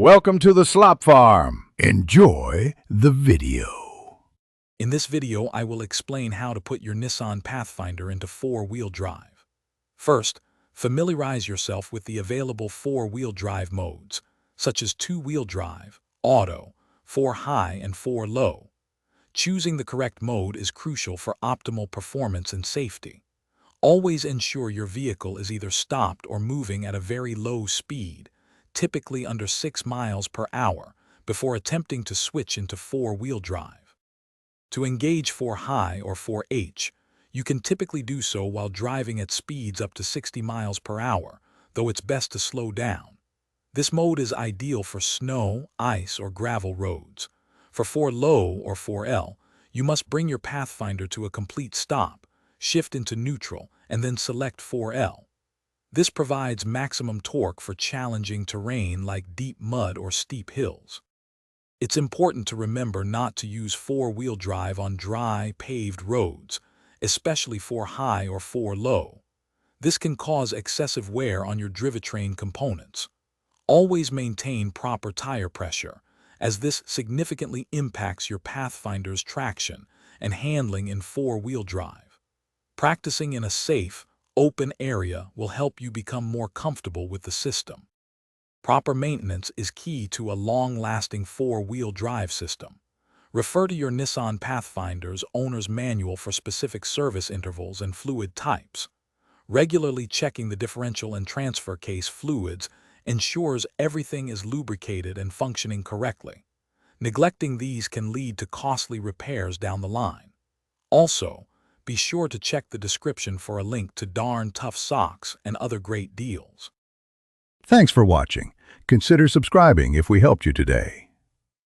Welcome to the Slop Farm. Enjoy the video. In this video, I will explain how to put your Nissan Pathfinder into four-wheel drive. First, familiarize yourself with the available four-wheel drive modes, such as two-wheel drive, auto, 4-high, and 4-low. Choosing the correct mode is crucial for optimal performance and safety. Always ensure your vehicle is either stopped or moving at a very low speed, typically under 6 miles per hour, before attempting to switch into four-wheel drive. To engage 4-high or 4H, you can typically do so while driving at speeds up to 60 miles per hour, though it's best to slow down. This mode is ideal for snow, ice, or gravel roads. For 4-low or 4L, you must bring your Pathfinder to a complete stop, shift into neutral, and then select 4L. This provides maximum torque for challenging terrain like deep mud or steep hills. It's important to remember not to use four-wheel drive on dry, paved roads, especially 4-high or 4-low. This can cause excessive wear on your drivetrain components. Always maintain proper tire pressure, as this significantly impacts your Pathfinder's traction and handling in four-wheel drive. Practicing in a safe, open area will help you become more comfortable with the system. Proper maintenance is key to a long-lasting four-wheel drive system. Refer to your Nissan Pathfinder's owner's manual for specific service intervals and fluid types. Regularly checking the differential and transfer case fluids ensures everything is lubricated and functioning correctly. Neglecting these can lead to costly repairs down the line. Also, be sure to check the description for a link to Darn Tough socks and other great deals. Thanks for watching. Consider subscribing if we helped you today.